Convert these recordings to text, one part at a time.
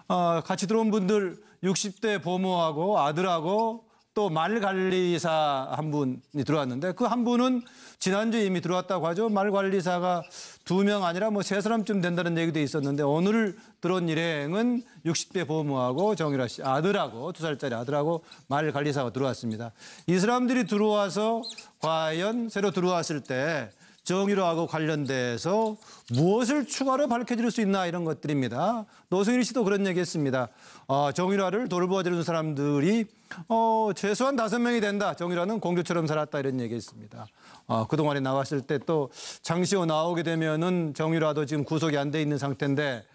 같이 들어온 분들 60대 보모하고 아들하고 또 말관리사 한 분이 들어왔는데 그 한 분은 지난주에 이미 들어왔다고 하죠. 말관리사가 2명 아니라 뭐 3사람쯤 된다는 얘기도 있었는데 오늘 들어온 일행은 60대 보모하고 정유라 씨 아들하고 2살짜리 아들하고 말관리사가 들어왔습니다. 이 사람들이 들어와서 과연 새로 들어왔을 때 정유라하고 관련돼서 무엇을 추가로 밝혀질 수 있나 이런 것들입니다. 노승일 씨도 그런 얘기했습니다. 정유라를 돌보아주는 사람들이 최소한 5명이 된다. 정유라는 공주처럼 살았다 이런 얘기했습니다. 그동안에 나왔을 때 또 장시호 나오게 되면은 정유라도 지금 구속이 안 돼 있는 상태인데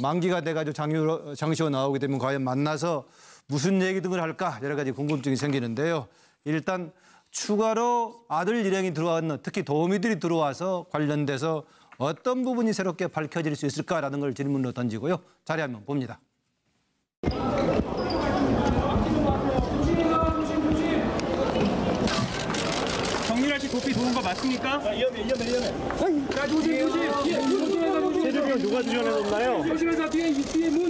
만기가 돼가지고 장시호 나오게 되면 과연 만나서 무슨 얘기 등을 할까 여러 가지 궁금증이 생기는데요. 일단 추가로 아들 일행이 들어왔는 특히 도우미들이 들어와서 관련돼서 어떤 부분이 새롭게 밝혀질 수 있을까라는 걸 질문으로 던지고요. 자리 한번 봅니다. 정유라 씨 도피 도는 거 맞습니까? 위험해. 자, 조심. 체류비용 누가 지원해줬나요? 조심해서 뒤에 문.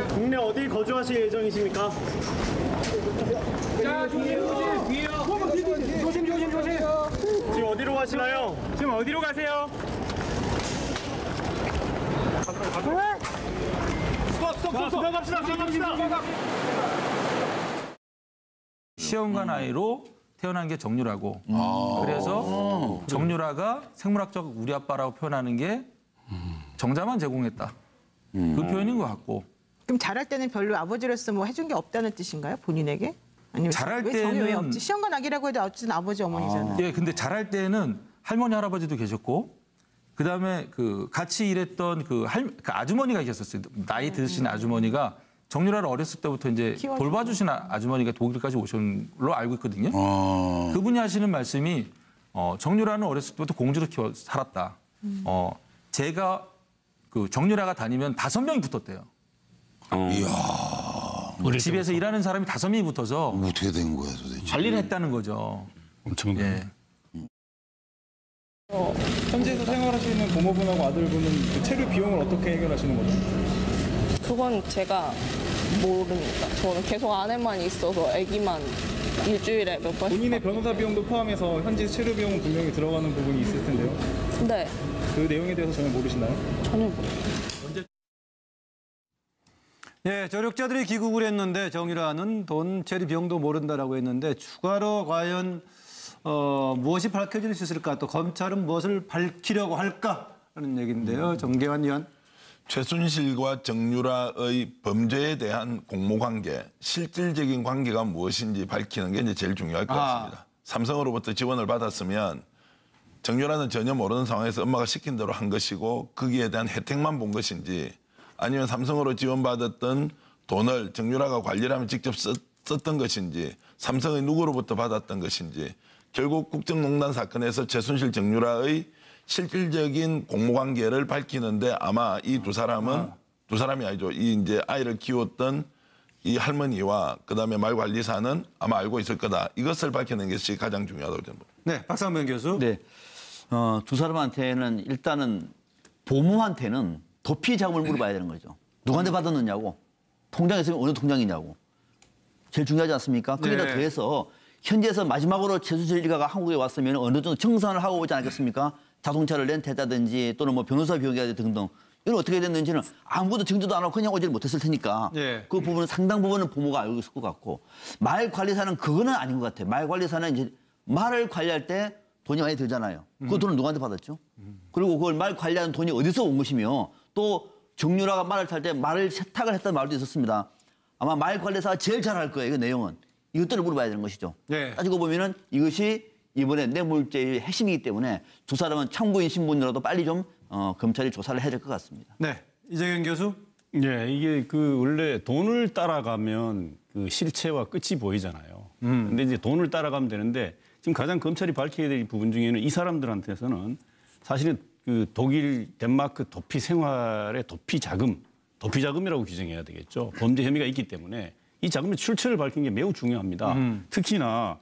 국내 어디 거주하실 예정이십니까? 자, 뒤에요. 조심. 지금 어디로 가시나요? 지금 어디로 가세요? 스톱. 갑시다. 시험관 아이로 태어난 게 정유라고. 그래서 정유라가 생물학적 우리 아빠라고 표현하는 게 정자만 제공했다. 그 표현인 것 같고. 그럼 자랄 때는 별로 아버지로서 뭐 해준 게 없다는 뜻인가요? 본인에게? 아니면 자랄 왜 정이 왜 때는 없지? 시험관 아기라고 해도 어쨌든 아버지 어머니잖아요. 예, 근데 자랄 때는 할머니 할아버지도 계셨고 그다음에 그 같이 일했던 그 아주머니가 계셨어요. 나이 드신 아주머니가 정유라를 어렸을 때부터 이제 돌봐주신 아주머니가 독일까지 오신 걸로 알고 있거든요. 그분이 하시는 말씀이 정유라는 어렸을 때부터 공주로 살았다. 제가 그 정유라가 다니면 5명이 붙었대요. 이야. 집에서 일하는 사람이 5명이 붙어서 어떻게 된 거야 도대체? 관리를 했다는 거죠. 엄청나네. 예. 현지에서 생활하시는 고모분하고 아들분은 그 체류 비용을 어떻게 해결하시는 거죠? 그건 제가 모릅니다. 저는 계속 안에만 있어서 아기만 일주일에 몇 번씩. 본인의 변호사 비용도 포함해서 현지 체류 비용은 분명히 들어가는 부분이 있을 텐데요. 네, 그 내용에 대해서 전혀 모르시나요? 전혀 모릅니다. 예, 조력자들이 귀국을 했는데 정유라는 돈 처리 비용도 모른다라고 했는데 추가로 과연 무엇이 밝혀질 수 있을까? 또 검찰은 무엇을 밝히려고 할까라는 얘기인데요. 정계환 의원. 최순실과 정유라의 범죄에 대한 공모관계, 실질적인 관계가 무엇인지 밝히는 게 이제 제일 중요할 것 같습니다. 삼성으로부터 지원을 받았으면 정유라는 전혀 모르는 상황에서 엄마가 시킨 대로 한 것이고 거기에 대한 혜택만 본 것인지 아니면 삼성으로 지원받았던 돈을 정유라가 관리를 하면 직접 썼던 것인지 삼성의 누구로부터 받았던 것인지 결국 국정농단 사건에서 최순실 정유라의 실질적인 공모관계를 밝히는데 아마 이 두 사람이 아니죠. 이 이제 아이를 키웠던 이 할머니와 그다음에 말관리사는 아마 알고 있을 거다. 이것을 밝혀내는 것이 가장 중요하다고 저는 봅니다. 네, 박상면 교수. 네, 두 사람한테는 일단은 보모한테는 도피 자금을 물어봐야 되는 거죠. 누구한테 받았느냐고, 통장에 있으면 어느 통장이냐고. 제일 중요하지 않습니까? 거기다 더해서 현지에서 마지막으로 최순실 일가가 한국에 왔으면 어느 정도 정산을 하고 오지 않겠습니까? 자동차를 렌트했다든지 또는 뭐 변호사 비용이라든지 등등. 이건 어떻게 됐는지는 아무것도 증거도 안 하고 그냥 오지를 못했을 테니까 그 부분은 상당 부분은 부모가 알고 있을 것 같고 말관리사는 그거는 아닌 것 같아요. 말관리사는 이제 말을 관리할 때 돈이 많이 들잖아요. 그 돈을 누구한테 받았죠? 그리고 그걸 말 관리하는 돈이 어디서 온 것이며 또 정유라가 말을 탈 때 말을 세탁을 했다는 말도 있었습니다. 아마 말관리사가 제일 잘 알 거예요. 그 내용은. 이것들을 물어봐야 되는 것이죠. 따지고 보면은 이것이 이번에 뇌물죄의 핵심이기 때문에 두 사람은 참고인 신분으로도 빨리 좀 검찰이 조사를 해야 될 것 같습니다. 네, 이재경 교수. 네, 이게 그 원래 돈을 따라가면 그 실체와 끝이 보이잖아요. 근데 이제 돈을 따라가면 되는데 지금 가장 검찰이 밝혀야 될 부분 중에는 이 사람들한테서는 사실은 그 독일, 덴마크 도피 생활의 도피 자금이라고 규정해야 되겠죠. 범죄 혐의가 있기 때문에 이 자금의 출처를 밝힌 게 매우 중요합니다. 특히나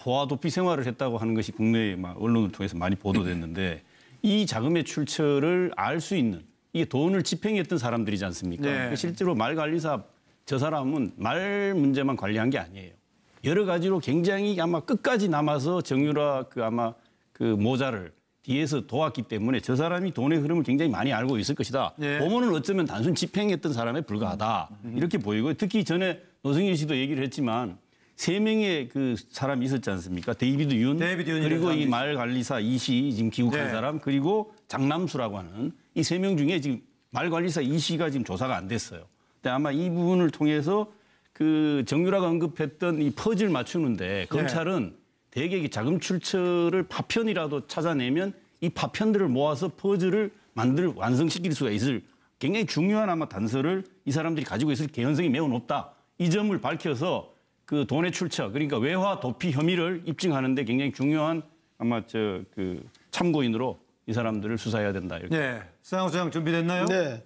호화 도피 생활을 했다고 하는 것이 국내 언론을 통해서 많이 보도됐는데 이 자금의 출처를 알 수 있는 이게 돈을 집행했던 사람들이지 않습니까? 네. 실제로 말관리사 저 사람은 말 문제만 관리한 게 아니에요. 여러 가지로 굉장히 아마 끝까지 남아서 정유라 아마 그 모자를 뒤에서 도왔기 때문에 저 사람이 돈의 흐름을 굉장히 많이 알고 있을 것이다. 예. 보면은 어쩌면 단순 집행했던 사람에 불과하다. 이렇게 보이고 특히 전에 노승일 씨도 얘기를 했지만 3명의 그 사람이 있었지 않습니까? 데이비드 윤 그리고 이 말관리사 이 씨 지금 귀국한 네. 사람 그리고 장남수라고 하는 이 3명 중에 지금 말관리사 이 씨가 지금 조사가 안 됐어요. 근데 아마 이 부분을 통해서 그 정유라가 언급했던 이 퍼즐 맞추는데 검찰은 대개 이 자금 출처를 파편이라도 찾아내면 이 파편들을 모아서 퍼즐을 완성시킬 수가 있을 굉장히 중요한 아마 단서를 이 사람들이 가지고 있을 개연성이 매우 높다. 이 점을 밝혀서 그 돈의 출처 그러니까 외화 도피 혐의를 입증하는데 굉장히 중요한 아마 그 참고인으로 이 사람들을 수사해야 된다. 이렇게. 네. 서양호 소장 준비됐나요? 네.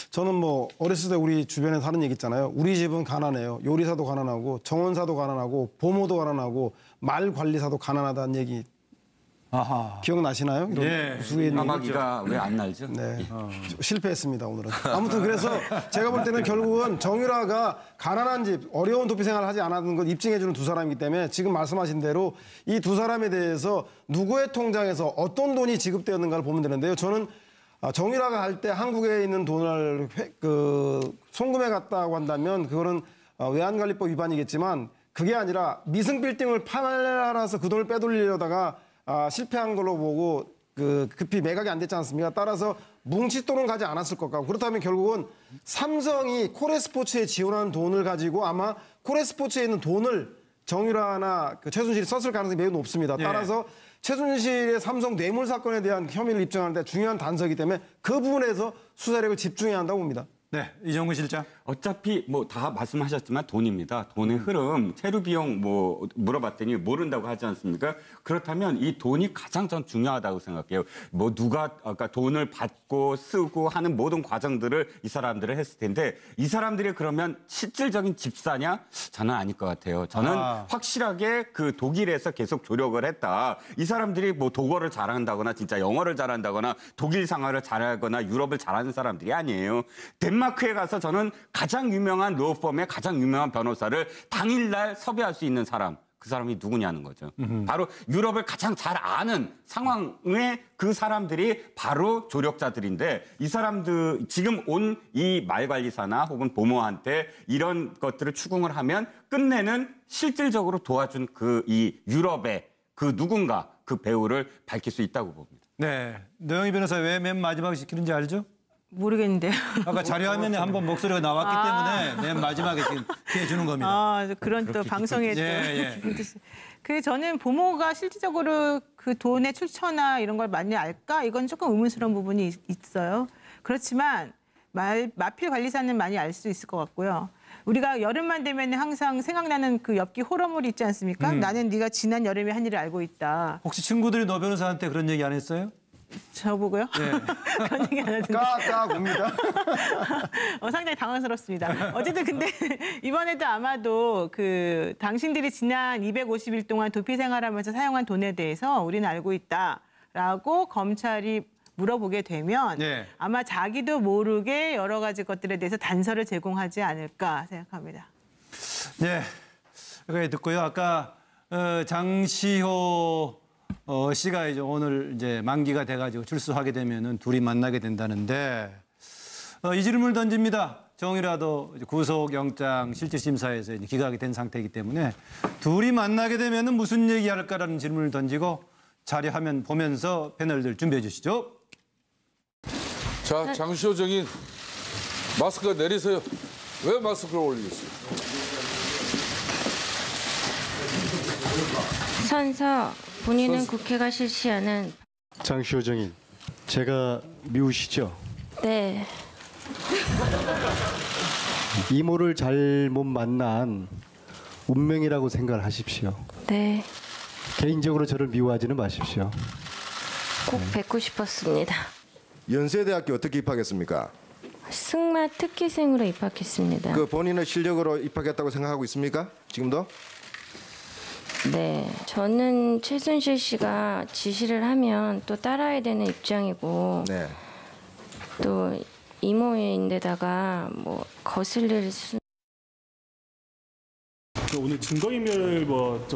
저는 뭐 어렸을 때 우리 주변에 사는 얘기 있잖아요. 우리 집은 가난해요. 요리사도 가난하고 정원사도 가난하고 보모도 가난하고 말 관리사도 가난하다는 얘기 아하. 기억나시나요? 이런 예. 우스갯 까마귀가 왜 안 날죠? 네. 실패했습니다, 오늘은. 아무튼 그래서 제가 볼 때는 결국은 정유라가 가난한 집, 어려운 도피 생활을 하지 않았는 걸 입증해주는 두 사람이기 때문에 지금 말씀하신 대로 이 두 사람에 대해서 누구의 통장에서 어떤 돈이 지급되었는가를 보면 되는데요. 저는 정유라가 할 때 한국에 있는 돈을 송금해 갔다고 한다면 그거는 외환관리법 위반이겠지만 그게 아니라 미승 빌딩을 팔아서 그 돈을 빼돌리려다가 실패한 걸로 보고 급히 매각이 안 됐지 않습니까? 따라서 뭉칫돈은 가지 않았을 것 같고 그렇다면 결국은 삼성이 코레스포츠에 지원한 돈을 가지고 아마 코레스포츠에 있는 돈을 정유라나 최순실이 썼을 가능성이 매우 높습니다. 따라서 최순실의 삼성 뇌물 사건에 대한 혐의를 입증하는 데 중요한 단서이기 때문에 그 부분에서 수사력을 집중해야 한다고 봅니다. 네, 이정근 실장. 어차피 뭐 다 말씀하셨지만 돈입니다. 돈의 흐름, 체류 비용 뭐 물어봤더니 모른다고 하지 않습니까? 그렇다면 이 돈이 가장 전 중요하다고 생각해요. 뭐 누가 아까 돈을 받고 쓰고 하는 모든 과정들을 이 사람들을 했을 텐데 이 사람들이 그러면 실질적인 집사냐? 저는 아닐 것 같아요. 저는 확실하게 그 독일에서 계속 조력을 했다. 이 사람들이 뭐 독어를 잘한다거나 진짜 영어를 잘한다거나 독일 상하를 잘하거나 유럽을 잘하는 사람들이 아니에요. 덴마크에 가서 저는 가장 유명한 로펌의 가장 유명한 변호사를 당일날 섭외할 수 있는 사람. 그 사람이 누구냐는 거죠. 바로 유럽을 가장 잘 아는 상황의 그 사람들이 바로 조력자들인데 이 사람들 지금 온 이 말관리사나 혹은 보모한테 이런 것들을 추궁을 하면 끝내는 실질적으로 도와준 그 이 유럽의 그 누군가 그 배우를 밝힐 수 있다고 봅니다. 네, 노영희 변호사 왜 맨 마지막에 시키는지 알죠? 모르겠는데요. 아까 자료화면에 한번 목소리가 나왔기 때문에 맨 마지막에 지금 피해 주는 겁니다. 그런 또 방송에 또 저는 보모가 실질적으로 그 돈의 출처나 이런 걸 많이 알까? 이건 조금 의문스러운 부분이 있어요. 그렇지만 마필 관리사는 많이 알 수 있을 것 같고요. 우리가 여름만 되면 항상 생각나는 그 엽기 호러물이 있지 않습니까? 나는 네가 지난 여름에 한 일을 알고 있다. 혹시 친구들이 노 변호사한테 그런 얘기 안 했어요? 저보고요? 네. 그런 얘기 안 하던데. 봅니다. 상당히 당황스럽습니다. 어쨌든 근데 이번에도 아마도 그 당신들이 지난 250일 동안 도피 생활하면서 사용한 돈에 대해서 우리는 알고 있다라고 검찰이 물어보게 되면 아마 자기도 모르게 여러 가지 것들에 대해서 단서를 제공하지 않을까 생각합니다. 네, 여기까지 듣고요. 아까 장시호 씨가 이제 오늘 이제 만기가 돼가지고 출소하게 되면은 둘이 만나게 된다는데 이 질문을 던집니다. 정유라도 구속영장 실질심사에서 이제 기각이 된 상태이기 때문에 둘이 만나게 되면은 무슨 얘기할까라는 질문을 던지고 자료 화면 보면서 패널들 준비해 주시죠. 자, 장시호 정인 마스크 내리세요. 왜 마스크를 올리겠어요? 선서 본인은 국회가 실시하는 장시호 정인, 제가 미우시죠? 네. 이모를 잘못 만난 운명이라고 생각을 하십시오. 네. 개인적으로 저를 미워하지는 마십시오. 꼭 뵙고 싶었습니다. 연세대학교 어떻게 입학했습니까? 승마 특기생으로 입학했습니다. 그 본인의 실력으로 입학했다고 생각하고 있습니까? 지금도? 네. 저는 최순실 씨가 지시를 하면 또 따라야 되는 입장이고 또 부모인데다가 뭐 거슬릴 수. 오늘 증거인멸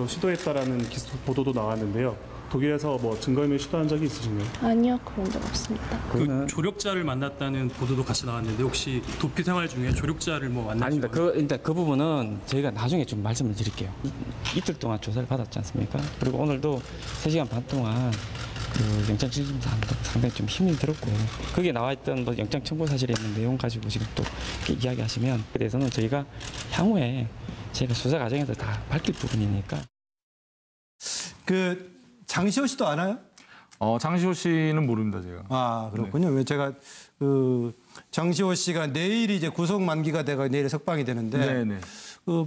시도했다라는 보도도 나왔는데요. 독일에서 증거인멸 시도한 적이 있으신가요? 아니요, 그런 적 없습니다. 그 조력자를 만났다는 보도도 같이 나왔는데 혹시 도피 생활 중에 조력자를 만나신 아닙니다. 일단 그 부분은 저희가 나중에 좀 말씀을 드릴게요. 이틀 동안 조사를 받았지 않습니까? 그리고 오늘도 3시간 반 동안 그 영장 질심 상당히 좀 힘이 들었고 거기에 나와 있던 영장 청구 사실에 있는 내용 가지고 지금 또 이야기하시면 그에 대해서는 저희가 향후에 저희가 수사 과정에서 다 밝힐 부분이니까. 그 장시호 씨도 아나요? 장시호 씨는 모릅니다, 제가. 아, 그렇군요. 왜 제가 그 장시호 씨가 내일이 이제 구속 만기가 돼가 내일 석방이 되는데 네네. 그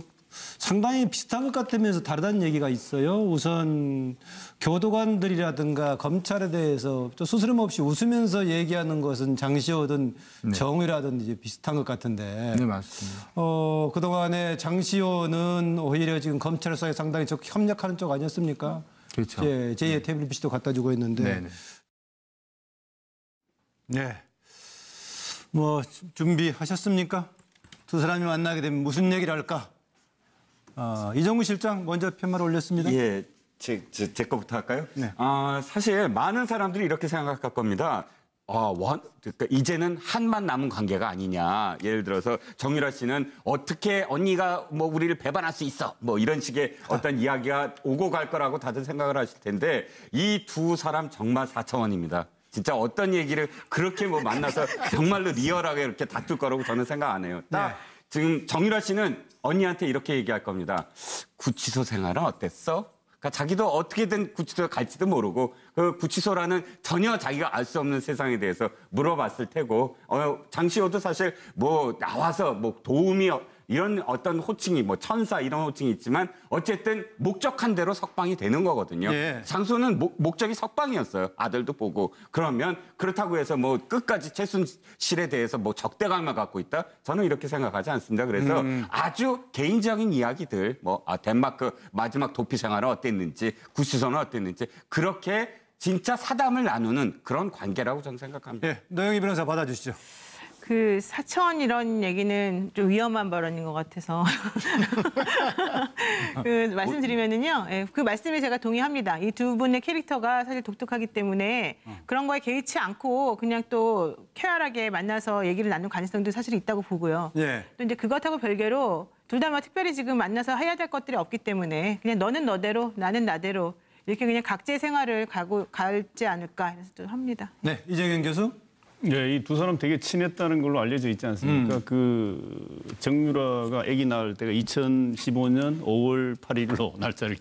상당히 비슷한 것 같으면서 다르다는 얘기가 있어요. 우선 교도관들이라든가 검찰에 대해서 또 스스럼 없이 웃으면서 얘기하는 것은 장시호든 정의라든 이제 비슷한 것 같은데. 네, 맞습니다. 그동안에 장시호는 오히려 지금 검찰 수사에 상당히 협력하는 쪽 아니었습니까? 그렇죠. 제2의 태블릿도 갖다 주고 있는데. 네네. 네. 뭐 준비하셨습니까? 두 사람이 만나게 되면 무슨 얘기를 할까? 이정우 실장 먼저 편말 올렸습니다. 예, 제 거부터 할까요? 네. 사실 많은 사람들이 이렇게 생각할 겁니다. 그러니까 이제는 한만 남은 관계가 아니냐. 예를 들어서 정유라 씨는 어떻게 언니가 우리를 배반할 수 있어. 이런 식의 어떤 이야기가 오고 갈 거라고 다들 생각을 하실 텐데 이 두 사람 정말 사차원입니다. 진짜 어떤 얘기를 그렇게 만나서 정말로 리얼하게 이렇게 다툴 거라고 저는 생각 안 해요. 지금 정유라 씨는 언니한테 이렇게 얘기할 겁니다. 구치소 생활은 어땠어? 그러니까 자기도 어떻게든 구치소에 갈지도 모르고 그 구치소라는 전혀 자기가 알 수 없는 세상에 대해서 물어봤을 테고 장시호도 사실 나와서 도움이 이런 어떤 호칭이 천사 이런 호칭이 있지만 어쨌든 목적한 대로 석방이 되는 거거든요. 예. 장소는 목적이 석방이었어요. 아들도 보고. 그러면 그렇다고 해서 끝까지 최순실에 대해서 적대감을 갖고 있다? 저는 이렇게 생각하지 않습니다. 그래서 아주 개인적인 이야기들 덴마크 마지막 도피 생활은 어땠는지 구치소는 어땠는지 그렇게 진짜 사담을 나누는 그런 관계라고 저는 생각합니다. 예, 노영희 변호사 받아주시죠. 그 사천 이런 얘기는 좀 위험한 발언인 것 같아서 그 말씀드리면은요, 그 말씀에 제가 동의합니다. 이 두 분의 캐릭터가 사실 독특하기 때문에 그런 거에 개의치 않고 그냥 또 쾌활하게 만나서 얘기를 나눌 가능성도 사실 있다고 보고요. 예. 또 이제 그것하고 별개로 둘 다 특별히 지금 만나서 해야 될 것들이 없기 때문에 그냥 너는 너대로 나는 나대로 이렇게 그냥 각자의 생활을 갈지 않을까 해서 좀 합니다. 네, 이정현 교수. 네, 이 두 사람 되게 친했다는 걸로 알려져 있지 않습니까? 그 정유라가 아기 낳을 때가 2015년 5월 8일로 날짜를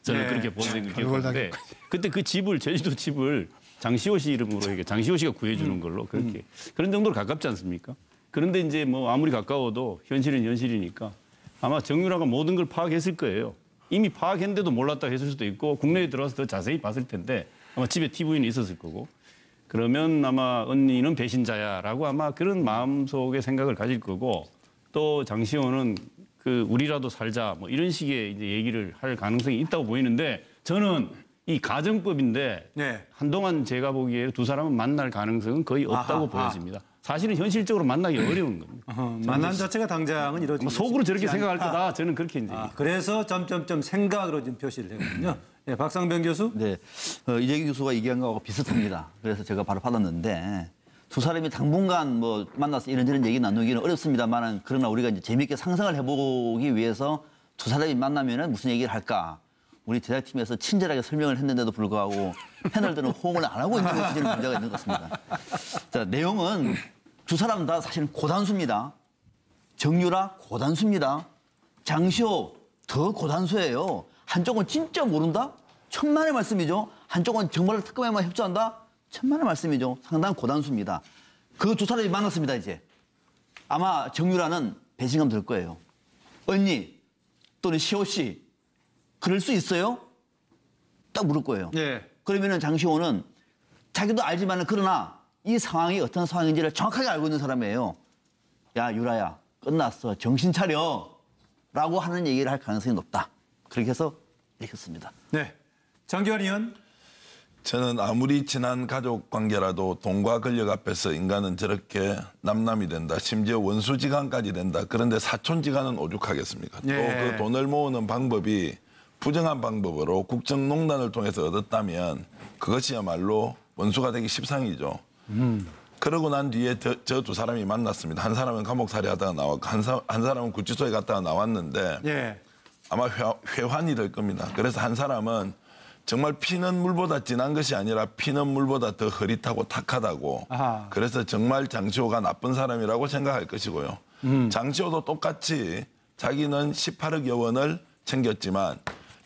저는 그렇게 보낸 걸 기억하는데 그때 그 집을 제주도 집을 장시호 씨 이름으로 장시호 씨가 구해주는 걸로 그렇게 그런 정도로 가깝지 않습니까? 그런데 이제 아무리 가까워도 현실은 현실이니까 아마 정유라가 모든 걸 파악했을 거예요. 이미 파악했는데도 몰랐다고 했을 수도 있고 국내에 들어와서 더 자세히 봤을 텐데 아마 집에 TV는 있었을 거고 그러면 아마 언니는 배신자야라고 아마 그런 마음속의 생각을 가질 거고 또 장시호는 우리라도 살자 이런 식의 이제 얘기를 할 가능성이 있다고 보이는데 저는 이 가정법인데 한동안 제가 보기에 두 사람은 만날 가능성은 거의 없다고 보여집니다. 사실은 현실적으로 만나기 어려운 겁니다. 만남 자체가 당장은 이루어지지 속으로 저렇게 생각할 거다. 저는 그렇게 이제. 그래서 점점점 생각으로 좀 표시를 되거든요. 네, 박상병 교수. 네, 이재기 교수가 얘기한 거하고 비슷합니다. 그래서 제가 바로 받았는데 두 사람이 당분간 만나서 이런저런 얘기 나누기는 어렵습니다만 그러나 우리가 이제 재미있게 상상을 해보기 위해서 두 사람이 만나면은 무슨 얘기를 할까? 우리 제작팀에서 친절하게 설명을 했는데도 불구하고 패널들은 호응을 안 하고 있는 것이 문제가 있는 것 같습니다. 자, 내용은 두 사람 다 사실은 고단수입니다. 정유라 고단수입니다. 장시호 더 고단수예요. 한쪽은 진짜 모른다? 천만의 말씀이죠. 한쪽은 정말 특검에만 협조한다? 천만의 말씀이죠. 상당한 고단수입니다. 그 두 사람이 만났습니다, 이제. 아마 정유라는 배신감 들 거예요. 언니 또는 시호 씨 그럴 수 있어요? 딱 물을 거예요. 예. 그러면은 장시호는 자기도 알지만은 그러나 이 상황이 어떤 상황인지를 정확하게 알고 있는 사람이에요. 야, 유라야, 끝났어. 정신 차려. 라고 하는 얘기를 할 가능성이 높다. 그렇게 해서 읽혔습니다. 네. 장기환 의원. 저는 아무리 친한 가족 관계라도 돈과 권력 앞에서 인간은 저렇게 남남이 된다. 심지어 원수지간까지 된다. 그런데 사촌지간은 오죽하겠습니까? 또 그 돈을 모으는 방법이 부정한 방법으로 국정농단을 통해서 얻었다면 그것이야말로 원수가 되기 십상이죠. 그러고 난 뒤에 저 두 사람이 만났습니다. 한 사람은 감옥살이 하다가 나왔고 한 사람은 구치소에 갔다가 나왔는데 아마 회환이 될 겁니다. 그래서 한 사람은 정말 피는 물보다 진한 것이 아니라 피는 물보다 더 흐릿하고 탁하다고. 그래서 정말 장시호가 나쁜 사람이라고 생각할 것이고요. 장시호도 똑같이 자기는 18억여 원을 챙겼지만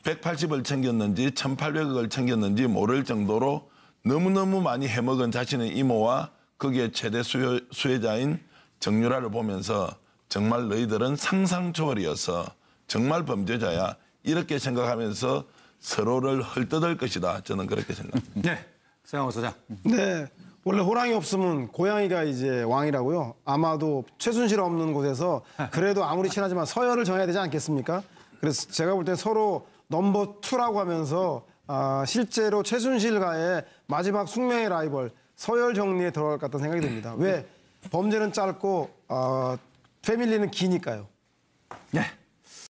180을 챙겼는지 1,800억을 챙겼는지 모를 정도로 너무너무 많이 해먹은 자신의 이모와 거기에 최대 수혜자인 정유라를 보면서 정말 너희들은 상상 초월이어서 정말 범죄자야. 이렇게 생각하면서 서로를 헐뜯을 것이다. 저는 그렇게 생각합니다. 네, 서영호 소장. 네, 원래 호랑이 없으면 고양이가 이제 왕이라고요. 아마도 최순실 없는 곳에서 그래도 아무리 친하지만 서열을 정해야 되지 않겠습니까? 그래서 제가 볼 때 서로 넘버 2라고 하면서 실제로 최순실과의 마지막 숙명의 라이벌 서열 정리에 들어갈 것 같다는 생각이 듭니다. 왜? 범죄는 짧고 패밀리는 기니까요. 네.